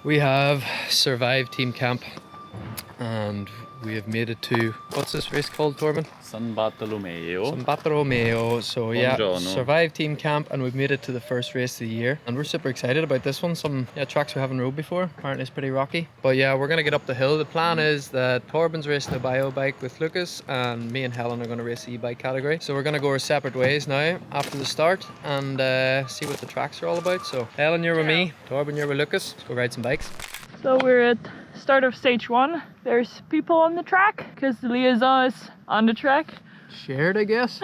We have survived team camp and we have made it to, what's this race called, Torben? San Bartolomeo. San Bartolomeo. So yeah, Buongiorno. survived team camp and we've made it to the first race of the year. And we're super excited about this one. Some tracks we haven't rode before. Apparently it's pretty rocky. But yeah, we're going to get up the hill. The plan is that Torben's racing the bio bike with Lucas and me and Helen are going to race the e-bike category. So we're going to go our separate ways now after the start and see what the tracks are all about. So Helen, you're with me. Torben, you're with Lucas. Let's go ride some bikes. So we're at start of stage 1. There's people on the track because the liaison is on the track. Shared, I guess.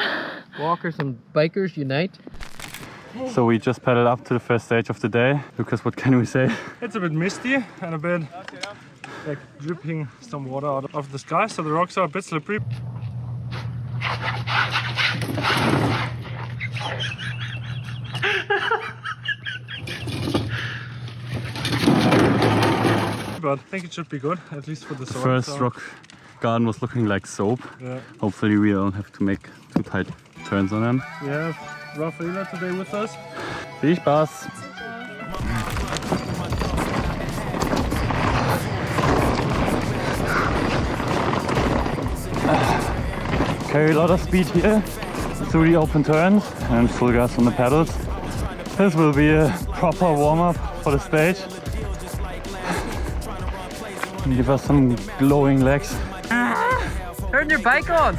Walkers and bikers unite. So we just pedaled up to the first stage of the day. Lucas, what can we say? It's a bit misty and a bit like dripping some water out of the sky, so the rocks are a bit slippery. But I think it should be good, at least for the soil. First rock garden was looking like soap. Yeah. Hopefully we don't have to make too tight turns on them. We have Rotwild today with us. Viel Spaß! Carry a lot of speed here through the open turns and full gas on the pedals. This will be a proper warm-up for the stage. And give us some glowing legs. Turn your bike on!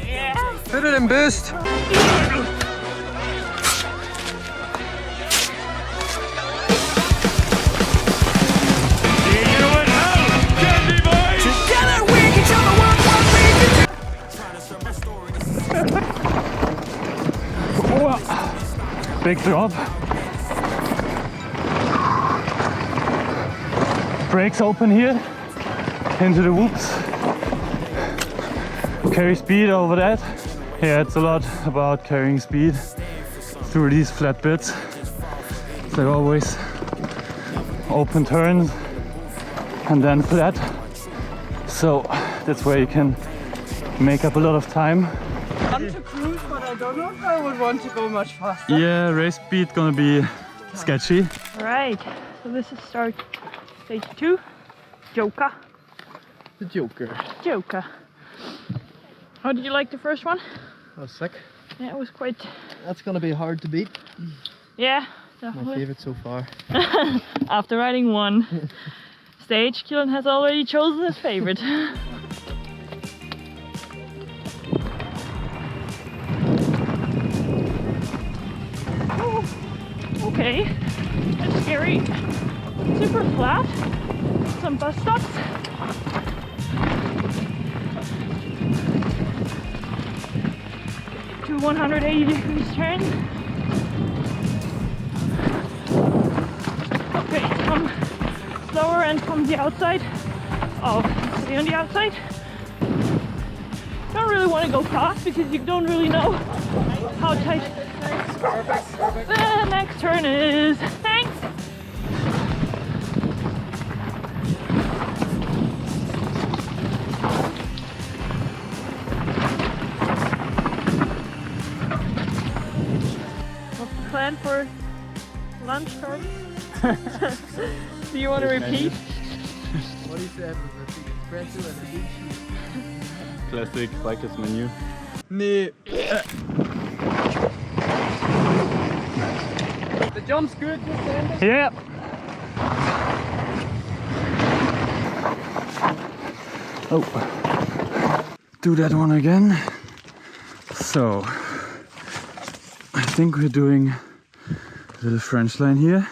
Yeah. Put it in boost! Big drop. Brakes open here into the whoops. Carry speed over that. Yeah, it's a lot about carrying speed through these flat bits. It's like always open turns and then flat. So that's where you can make up a lot of time. I want to cruise, but I don't know if I would want to go much faster. Yeah, race speed gonna be sketchy. Alright, so this is start stage 2. Joker. The Joker. Joker. How did you like the first one? That was sick. Yeah, it was quite... That's gonna be hard to beat. Yeah, My definitely. favourite so far. After riding one stage, Kelan has already chosen his favorite. Oh, okay, it's scary. Super flat. Some bus stops. To 180 degrees turns. Okay, come slower and from the outside. Oh, stay on the outside. Don't really want to go fast because you don't really know how tight the next turn is. Thanks. What's the plan for lunch, Torben? Do you want to repeat? What he said was a big espresso and a beach. Classic bikers menu. Nee. The jump's good, just end it. Yeah. Oh, do that one again. So, I think we're doing a little French line here.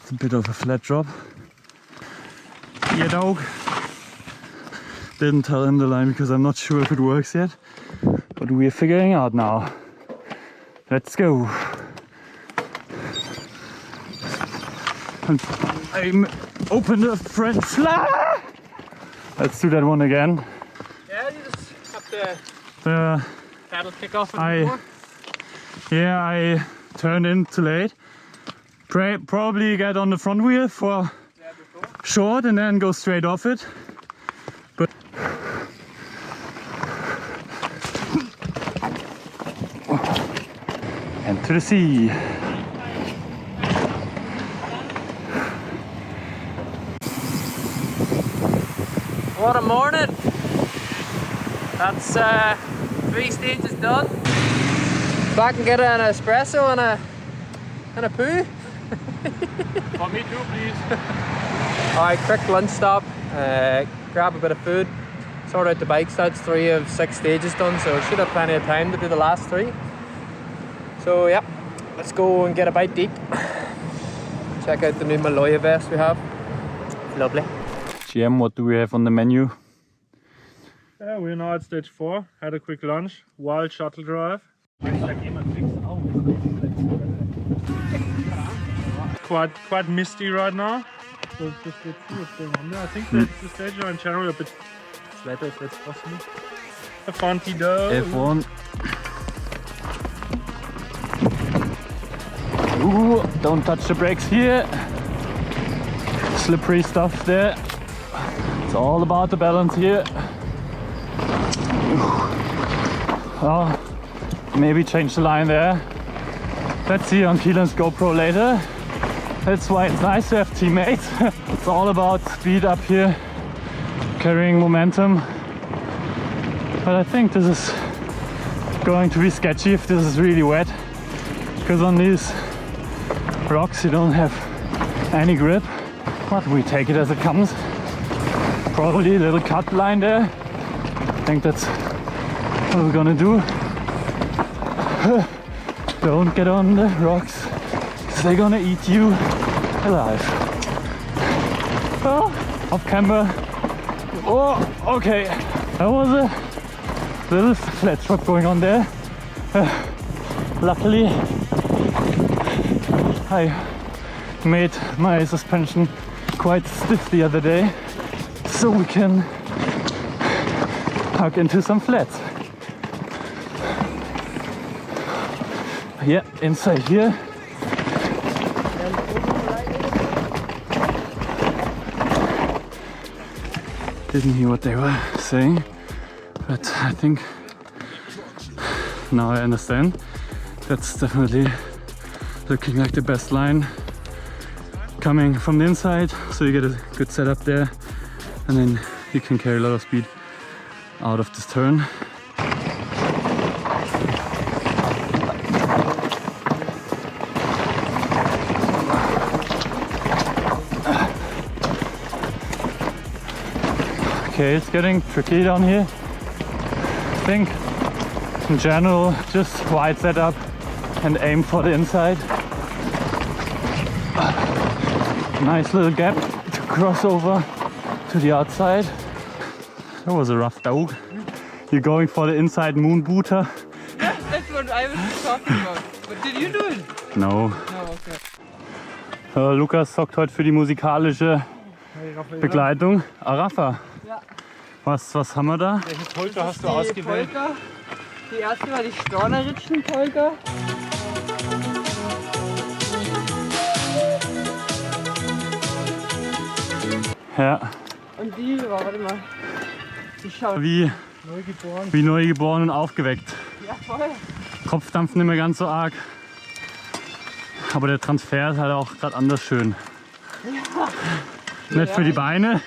It's a bit of a flat drop. Yeah, dog. Didn't tell him the line because I'm not sure if it works yet, but we're figuring out now. Let's go. And I'm open the French fly. Let's do that one again. Yeah, you just have to The paddle kick off it before. Yeah, I turned in too late. Probably get on the front wheel for short and then go straight off it. But to the sea. What a morning! That's 3 stages done. Back and get an espresso and a poo. For me too, please. Alright, quick lunch stop, grab a bit of food, sort out the bikes. That's 3 of 6 stages done, so should have plenty of time to do the last 3. So yeah, let's go and get a bite deep. Check out the new Maloya vest we have. Lovely. GM, what do we have on the menu? Yeah, we're now at stage 4. Had a quick lunch, wild shuttle drive. Quite misty right now. So just let's see what's going on there. I think the stages are in general a bit flatter if that's possible. A Fonty dough. F1. Ooh, don't touch the brakes here. Slippery stuff there. It's all about the balance here. Oh, maybe change the line there. Let's see on Kelan's GoPro later. That's why it's nice to have teammates. It's all about speed up here, carrying momentum. But I think this is going to be sketchy if this is really wet, because on these rocks you don't have any grip. But we take it as it comes. Probably a little cut line there. I think that's what we're gonna do. Don't get on the rocks, because they're gonna eat you alive. Oh, off camera. Oh, okay. That was a little flat drop going on there. Luckily, I made my suspension quite stiff the other day, so we can hug into some flats. Yeah, inside here. Didn't hear what they were saying, but I think now I understand. That's definitely looking like the best line coming from the inside, so you get a good setup there, and then you can carry a lot of speed out of this turn. Okay, it's getting tricky down here. I think in general, just wide setup and aim for the inside. Nice little gap to cross over to the outside. That was a rough dog. You're going for the inside moon booter. Yeah, that's what I was talking about. But did you do it? No. No, okay. Lukas sorgt heute für die musikalische Begleitung. Rafa, Ja. was haben wir da? Welche Polka hast du Die ausgewählt? Polka. Die erste war die Storneritschen-Polka. Ja, Und die war, warte mal, die schaut. wie neugeboren und aufgeweckt. Ja, voll. Kopfdampf nicht mehr ganz so arg. Aber der Transfer ist halt auch gerade anders schön. Nicht für die Beine,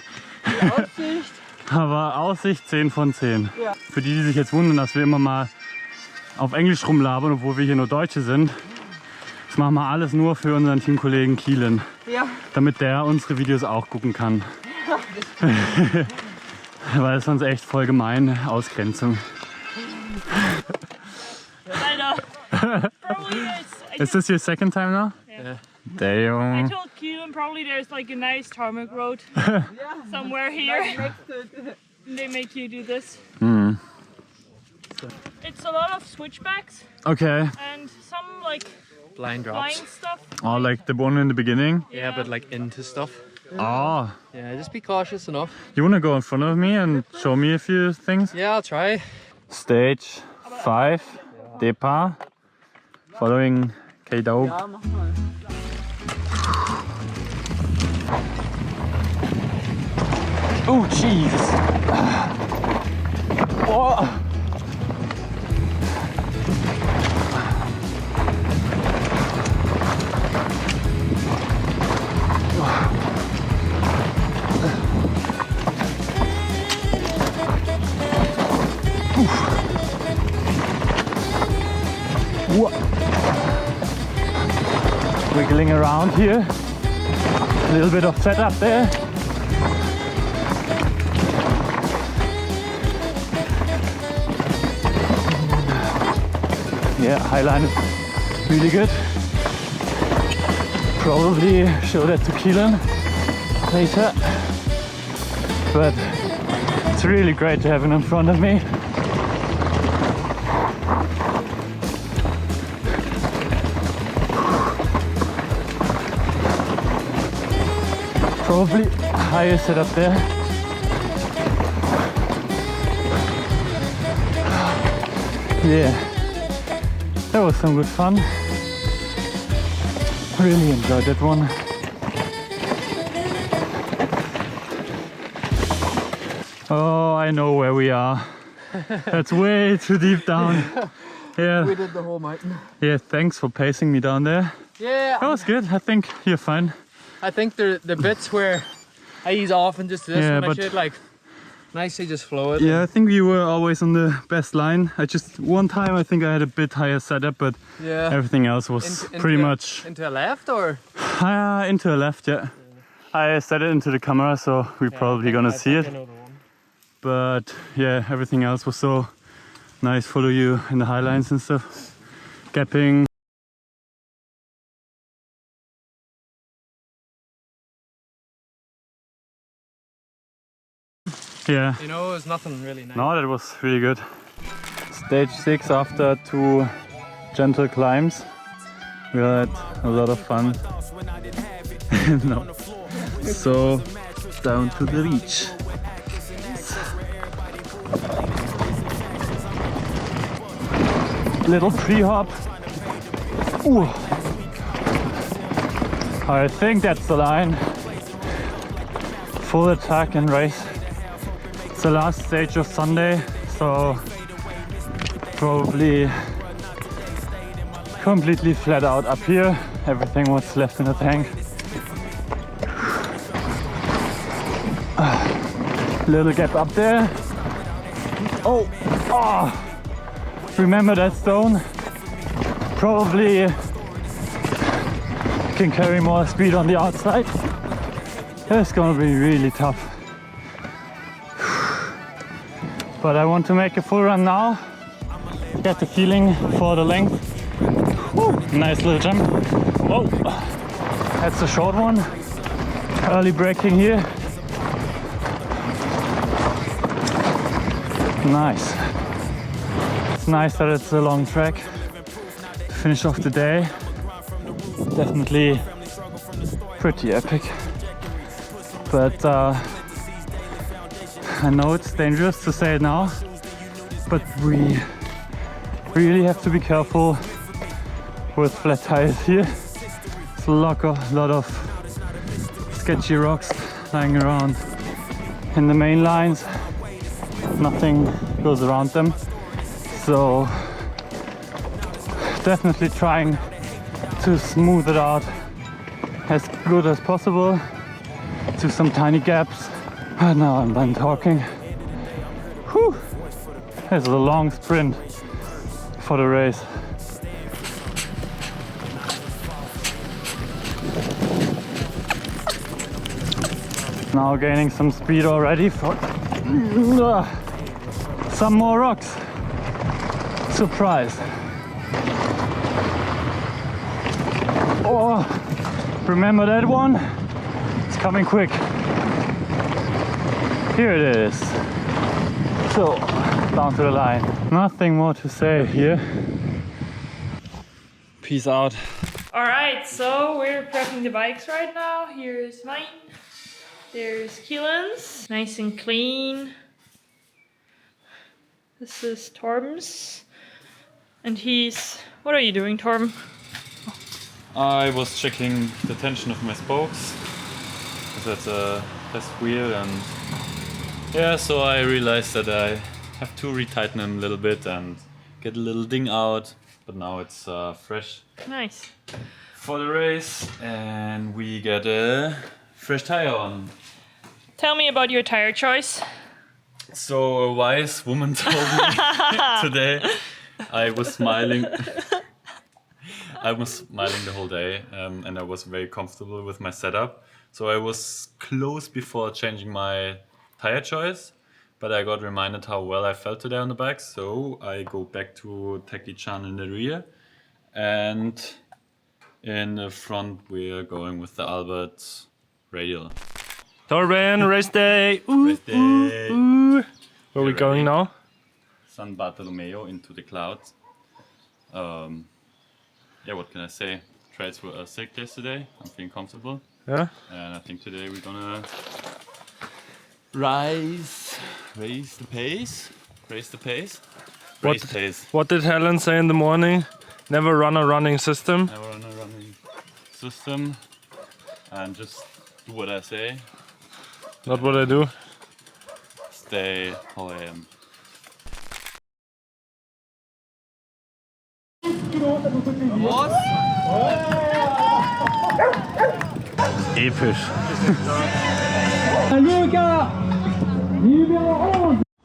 Die Aussicht. aber Aussicht 10 von 10. Ja. Für die, die sich jetzt wundern, dass wir immer mal auf Englisch rumlabern, obwohl wir hier nur Deutsche sind. Das machen wir alles nur für unseren Teamkollegen Kelan, Ja. damit der unsere Videos auch gucken kann. Weil es sonst echt voll gemein, Ausgrenzung. Is this your second time now? Yeah. I Damn. told Kelan probably there's like a nice tarmac road somewhere here. Next to it. And they make you do this. Mm. It's a lot of switchbacks Okay. and some like Blind flying drops. stuff. Oh, like the one in the beginning? Yeah, but like into stuff. Oh. Yeah, just be cautious enough. You wanna go in front of me and show me a few things? Yeah, I'll try. Stage 5, départ, following K-Dog. Ja, mach mal. Oh, Jesus! Oh. fiddling around here. A little bit of setup there. Yeah, highline is really good. Probably show that to Kelan later. But it's really great to have him in front of me. Probably higher setup there. Yeah, that was some good fun. Really enjoyed that one. Oh, I know where we are. That's way too deep down. Yeah. We did the whole mountain. Yeah, thanks for pacing me down there. Yeah. That was good. I think you're fine. I think the bits where I ease off and just this Yeah, one I but- should like nicely just flow it. Yeah, I think you were always on the best line. One time I think I had a bit higher setup, but Yeah. everything else was pretty much into a left or into the left, yeah. I set it into the camera, so we're probably gonna see it. But yeah, everything else was so nice. Follow you in the highlines and stuff. Gapping. Yeah. you know, it's nothing really nice. No, that was really good. Stage 6 after 2 gentle climbs. We had a lot of fun. No. So down to the beach. Little pre-hop. Ooh. I think that's the line. Full attack and race. It's the last stage of Sunday, so probably completely flat out up here. Everything was left in the tank. Little gap up there. Oh, oh. Remember that stone? Probably can carry more speed on the outside. It's gonna be really tough. But I want to make a full run now. Get the feeling for the length. Woo, nice little jump. Whoa, that's a short one. Early braking here. Nice. It's nice that it's a long track to finish off the day. Definitely pretty epic. But I know it's dangerous to say it now, but we really have to be careful with flat tires here. There's a lot of sketchy rocks lying around in the main lines. Nothing goes around them. So definitely trying to smooth it out as good as possible. To some tiny gaps. And now I'm done talking. Whew. This is a long sprint for the race. Now gaining some speed already for some more rocks. Surprise. Oh, remember that one? It's coming quick. Here it is. So, down to the line. Nothing more to say here. Peace out. Alright, so we're prepping the bikes right now. Here's mine. There's Kelan's. Nice and clean. This is Torben's. And he's... What are you doing, Torben? I was checking the tension of my spokes. That's a test wheel, and yeah, so I realized that I have to retighten them a little bit and get a little ding out, but now it's fresh Nice. for the race, and we get a fresh tire on. Tell me about your tire choice. So a wise woman told me today. I was smiling. I was smiling the whole day and I was very comfortable with my setup. So I was close before changing my tire choice, but I got reminded how well I felt today on the bike. So I go back to Taki-chan in the rear, and in the front we're going with the Albert radial. Torben, race day! Ooh, Race day. ooh. Where are we Get going ready. now? San Bartolomeo into the clouds. Yeah, what can I say? Trails were sick yesterday. I'm feeling comfortable. Yeah? And I think today we're gonna raise the pace. What did Helen say in the morning? Never run a running system. Never run a running system. And just do what I say. Not what I do. Stay how I am. Episch.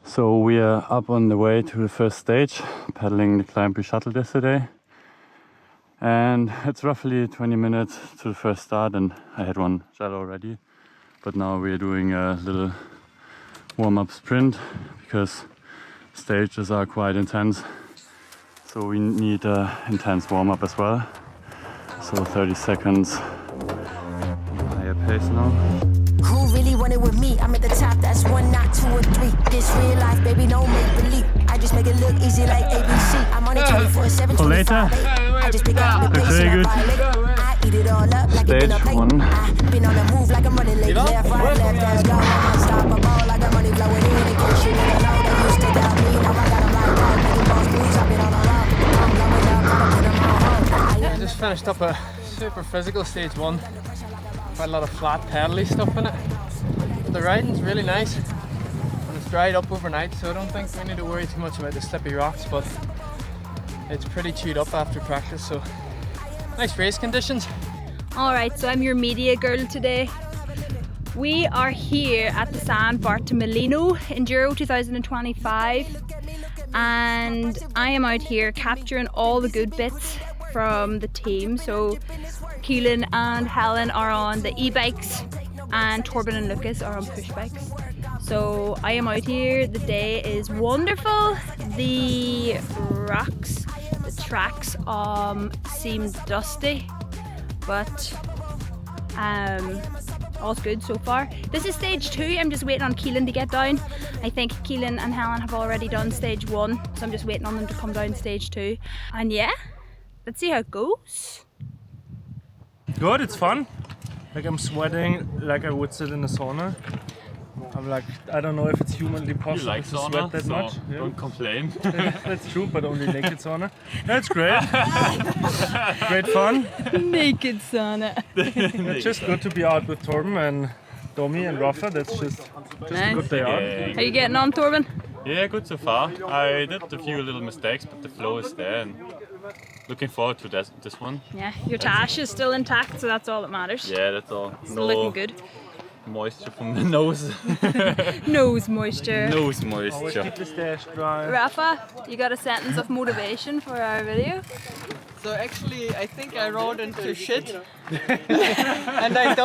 So we are up on the way to the first stage, paddling the climb shuttle yesterday. And it's roughly 20 minutes to the first start, and I had one shuttle already. But now we are doing a little warm-up sprint because stages are quite intense. So we need an intense warm-up as well. So 30 seconds higher pace now. Who really wanted with me? I'm at the top, that's 1, not 2 or 3. This real life, baby, no make believe. I just make it look easy like ABC. I'm on it 24/7. For later. I just pick up the Looks pace very and good. I violate. I eat it all up like Stage it's been a plate. 1. I been on the move like I'm running late. Left, right, let's go. I'm unstoppable like the money flowing in. In case you didn't know, they used to doubt me. Now I got 'em like that, making boss moves. I've been on the road. I'm blowing up, gotta put 'em on hold. I just finished up a super physical stage 1. Quite a lot of flat pedally stuff in it. But the riding's really nice. And it's dried up overnight, so I don't think we need to worry too much about the slippy rocks, but it's pretty chewed up after practice, so nice race conditions. Alright, so I'm your media girl today. We are here at the San Bartolomeo Enduro 2025, and I am out here capturing all the good bits from the team. So Kelan and Helen are on the e-bikes and Torben and Lucas are on push bikes. So I am out here, the day is wonderful. The rocks, the tracks seem dusty, but all's good so far. This is stage 2, I'm just waiting on Kelan to get down. I think Kelan and Helen have already done stage 1, so I'm just waiting on them to come down stage 2. And yeah, let's see how it goes. Good, it's fun. Like I'm sweating like I would sit in a sauna. I'm like, I don't know if it's humanly You possible like to sauna, sweat that so much. don't complain. That's true, but only naked sauna. That's great. Great fun. Naked sauna. It's just good to be out with Torben and Domi and Rafa. That's just a good day out. Yeah. How you getting on, Torben? Yeah, good so far. I did a few little mistakes, but the flow is there, and looking forward to this one. Yeah, your tash is still intact, so that's all that matters. Yeah, that's all. Still looking good. Moisture from the nose. Nose moisture. Nose Always moisture. keep the stash dry. Rafa, you got a sentence of motivation for our video? So actually, I think I rode into shit, and I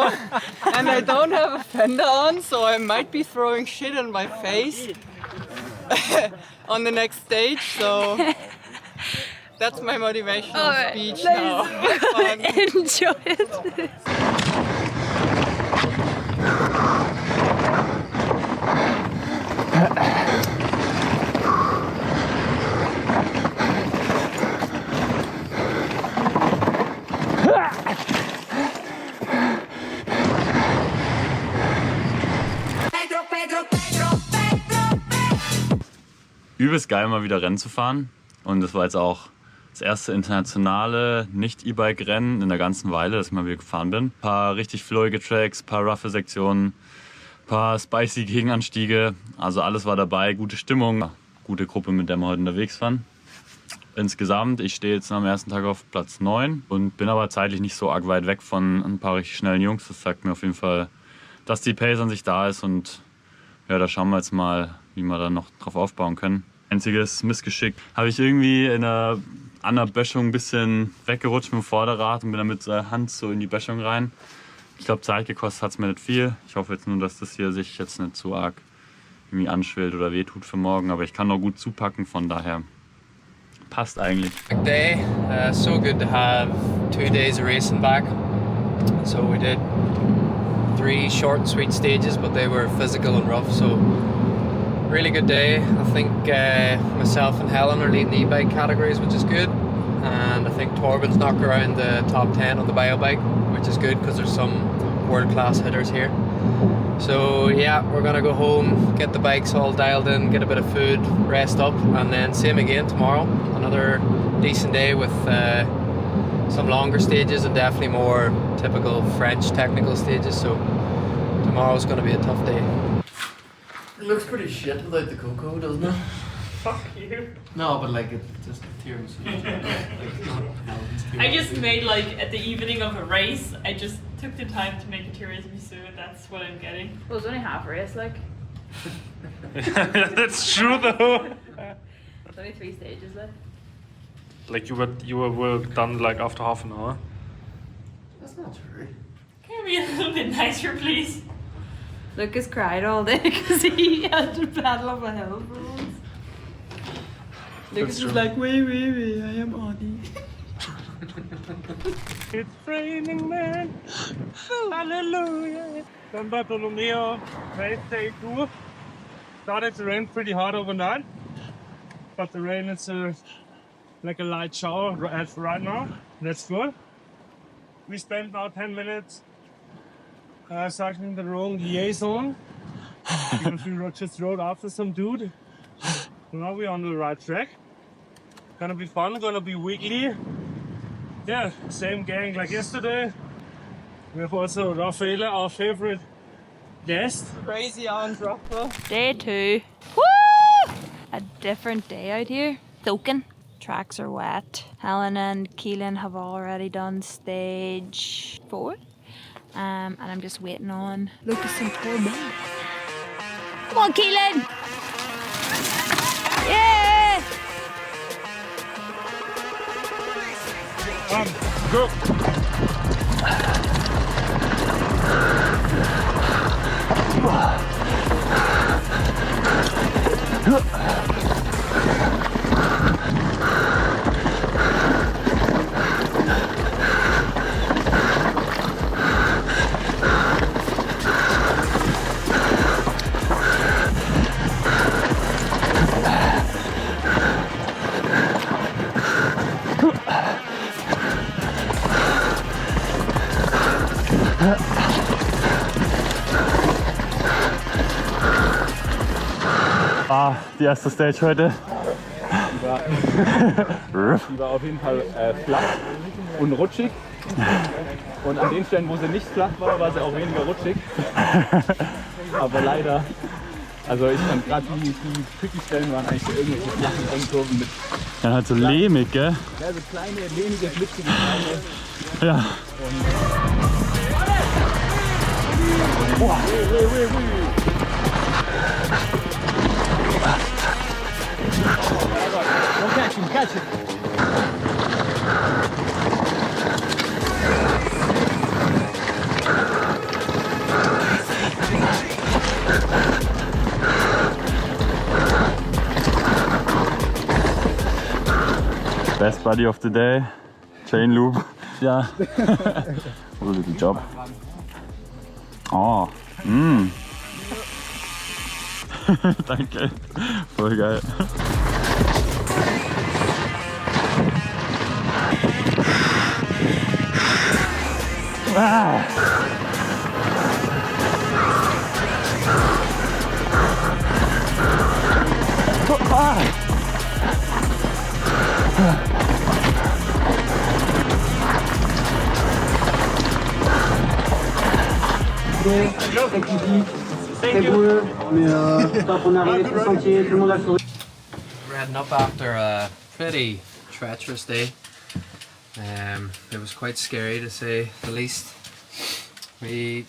don't have a fender on, so I might be throwing shit in my face on the next stage. So that's my motivational Alright, speech now. Have fun. Enjoy it. Übelst geil, mal wieder Rennen zu fahren. Und das war jetzt auch das erste internationale Nicht-E-Bike-Rennen in der ganzen Weile, dass ich mal wieder gefahren bin. Ein paar richtig flowige Tracks, ein paar roughe Sektionen, ein paar spicy Gegenanstiege. Also alles war dabei, gute Stimmung, gute Gruppe, mit der wir heute unterwegs waren. Insgesamt, ich stehe jetzt am ersten Tag auf Platz 9 und bin aber zeitlich nicht so arg weit weg von ein paar richtig schnellen Jungs. Das sagt mir auf jeden Fall, dass die Pace an sich da ist, und ja, da schauen wir jetzt mal, wie wir da noch drauf aufbauen können. Einziges Missgeschick habe ich irgendwie in der an der Böschung ein bisschen weggerutscht mit dem Vorderrad und bin dann mit der Hand so in die Böschung rein. Ich glaube, Zeit gekostet hat es mir nicht viel. Ich hoffe jetzt nur, dass das hier sich jetzt nicht zu arg irgendwie anschwillt oder wehtut für morgen. Aber ich kann noch gut zupacken, von daher passt eigentlich. Big day. So good to have 2 days of racing back. So we did 3 short and sweet stages, but they were physical and rough. So really good day. I think myself and Helen are leading the e-bike categories, which is good. And I think Torben's knocked around the top 10 on the bio bike, which is good because there's some world-class hitters here. So yeah, we're gonna go home, get the bikes all dialed in, get a bit of food, rest up, and then same again tomorrow. Another decent day with some longer stages and definitely more typical French technical stages. So tomorrow's gonna be a tough day. It looks pretty shit without the cocoa, doesn't it? Fuck you. No, but like it's just tiramisu. I just made like at the evening of a race, I just took the time to make a tiramisu and that's what I'm getting. Well, it's only half a race, like. That's true though. It's only 3 stages left. Like you were done like after half an hour. That's not true. Can you be a little bit nicer, please? Lucas cried all day because he had to paddle up a hill for once. Lucas was like, wait, I am Audi. It's raining man. Hallelujah. San Bartolomeo race day 2. Started to rain pretty hard overnight, but the rain is like a light shower right now. That's good. We spent about 10 minutes cycling the wrong liaison because we just rode after some dude. So now we're on the right track. Gonna be fun, gonna be weekly. Yeah, same gang like yesterday. We have also Rotwild, our favorite guest. Crazy on dropper. Day 2. Woo! A different day out here. Soaking. Tracks are wet. Helen and Kelan have already done stage 4. And I'm just waiting on Lucas and Torben. Come on, Kelan! Yeah! Go! Die erste Stage heute. Die war auf jeden Fall flach und rutschig. Und an den Stellen, wo sie nicht flach war, war sie auch weniger rutschig. Aber leider, also ich fand gerade die tricky Stellen waren eigentlich so irgendwelche flachen Endkurven mit. Ja, halt so lehmig, gell? Ja, so kleine, lehmige, glitschige Steine. Ja. Boah. Don't catch him, catch him. Best buddy of the day, chain loop. Ja. What a little job. Oh, Danke, voll geil. Ah. Oh, ah. We're heading up after a pretty treacherous day. It was quite scary to say the least. We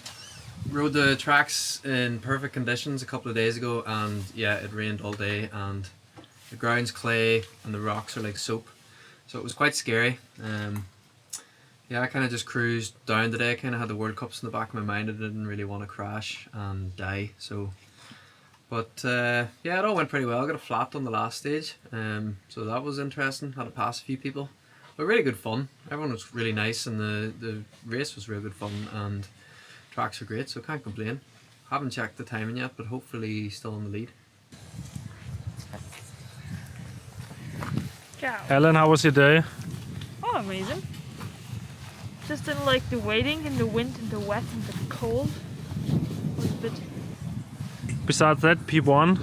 rode the tracks in perfect conditions a couple of days ago, and yeah, it rained all day and the ground's clay and the rocks are like soap. so it was quite scary. Yeah, I kind of just cruised down today. I kind of had the World Cups in the back of my mind. I didn't really want to crash and die. So, but yeah, it all went pretty well. I got a flat on the last stage, so that was interesting. Had to pass a few people, but really good fun. Everyone was really nice, and the race was real good fun, and tracks are great, so can't complain. Haven't checked the timing yet, but hopefully still in the lead. Ciao. Helen, how was your day? Oh, amazing. Just didn't like the waiting and the wind and the wet and the cold. It was a bit... Besides that, P1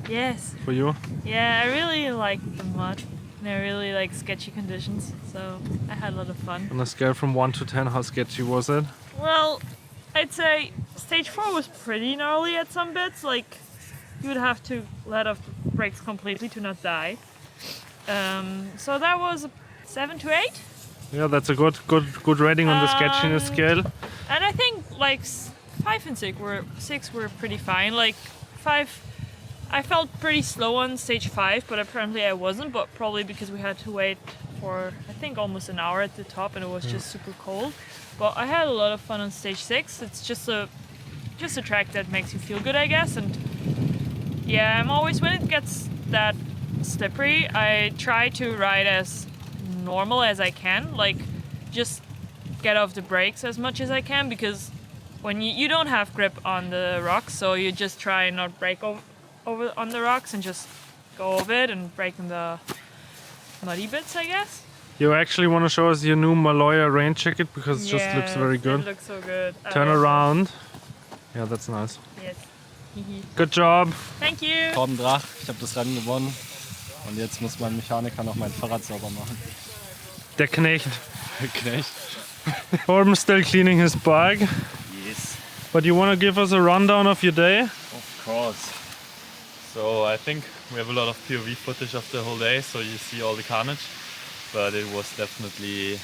Yes. for you? Yeah, I really liked the mud. And I really like sketchy conditions, so I had a lot of fun. On a scale from 1 to 10, how sketchy was it? Well, I'd say stage 4 was pretty gnarly at some bits. Like, you would have to let off the brakes completely to not die. So that was a 7 to 8. Yeah, that's a good rating on the sketchiness scale. And I think like 5 and 6 were pretty fine. Like 5, I felt pretty slow on stage 5, but apparently I wasn't. But probably because we had to wait for I think almost an hour at the top, and it was just super cold. But I had a lot of fun on stage 6. It's just a track that makes you feel good, I guess. And yeah, I'm always, when it gets that slippery, I try to ride as normal as I can, like just get off the brakes as much as I can, because when you don't have grip on the rocks, so you just try and not brake over on the rocks and just go over it and brake in the muddy bits, I guess. You actually want to show us your new Maloya rain jacket, because it just looks very good. It looks so good. Turn around. Yeah, that's nice. Yes. Good job. Thank you. Torben Drach, ich habe das Rennen gewonnen und jetzt muss mein Mechaniker noch mein Fahrrad sauber machen. Der Knecht. Knecht. Torben's still cleaning his bike. Yes. But you want to give us a rundown of your day? Of course. So I think we have a lot of POV footage of the whole day, so you see all the carnage. But it was definitely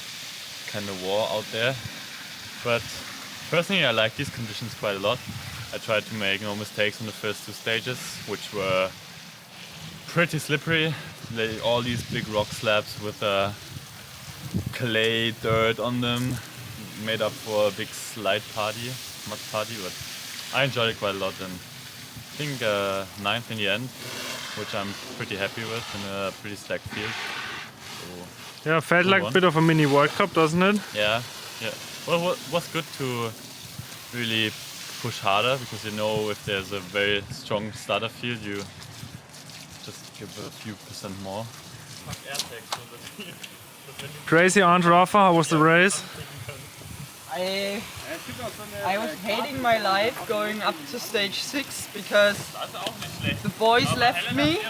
kind of war out there. But personally, I like these conditions quite a lot. I tried to make no mistakes on the first 2 stages, which were pretty slippery. All these big rock slabs with clay dirt on them made up for a big slide party, mud party, but I enjoyed it quite a lot, and I think 9th in the end, which I'm pretty happy with in a pretty stacked field. So, yeah, felt like a bit of a mini World Cup, doesn't it? Yeah, yeah. Well, it was good to really push harder, because you know if there's a very strong starter field, you just give a few % more. Crazy Aunt Rafa, how was the race? I was hating my life going up to stage 6 because the boys left me,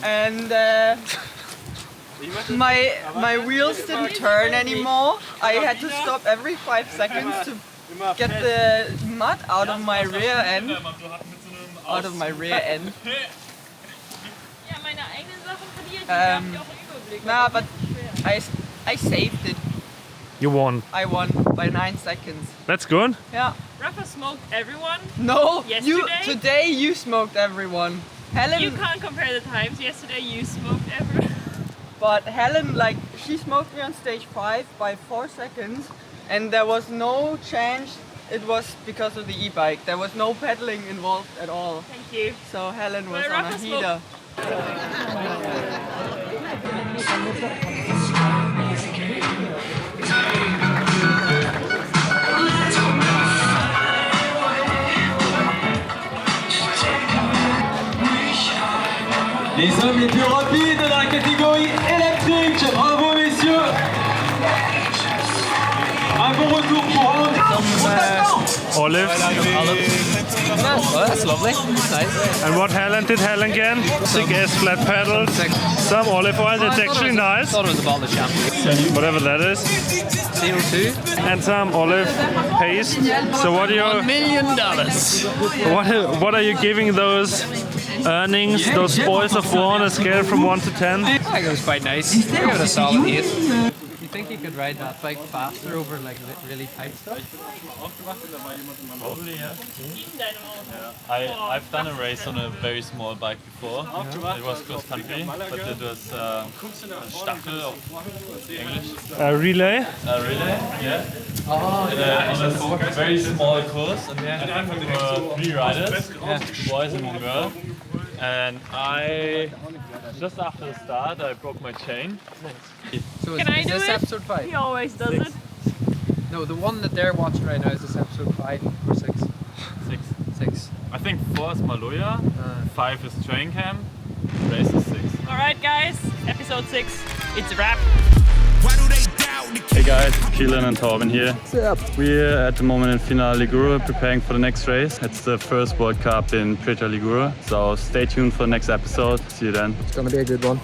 and my wheels didn't turn anymore. I had to stop every 5 seconds to get the mud out of my rear end. Nah, but I saved it. You won. I won by 9 seconds. That's good. Yeah. Rafa smoked everyone. No, Yesterday? Today you smoked everyone. Helen. You can't compare the times. Yesterday you smoked everyone. But Helen, like, she smoked me on stage 5 by 4 seconds, and there was no change. It was because of the e-bike. There was no pedaling involved at all. Thank you. So Helen was Well, on a Rafa heater. Les hommes les plus rapides dans la catégorie électrique. Bravo messieurs. Un bon retour pour Olive. Oh, that's lovely. Nice. And what Helen did Helen again? Sick ass flat pedals. Some olive oil, that's actually nice. I thought it was about the champ. Whatever that is. CO2. And some olive paste. So what are your $1 million. what are you giving those earnings, those spoils of war on a scale from 1 to 10? I think it was quite nice. I give it a solid 8. think you could ride that bike faster over like really tight stuff? Probably, yeah. I've done a race on a very small bike before. It was cross country, but it was Staffel of English. Relay? Relay, yeah. On a very small course, and I think we were 3 riders, 2 boys and 1 girl. And just after the start, I broke my chain. So Can I is do this it? episode 5? He always does it. No, the one that they're watching right now is this episode 5 or 6? 6. I think 4 is Maloja, 5 is train camp, race is 6. Alright guys, episode 6. It's a wrap. Hey guys, Kelan and Torben here. What's up? We're at the moment in Final Ligure preparing for the next race. It's the first World Cup in Preta Ligure. So stay tuned for the next episode. See you then. It's gonna be a good one.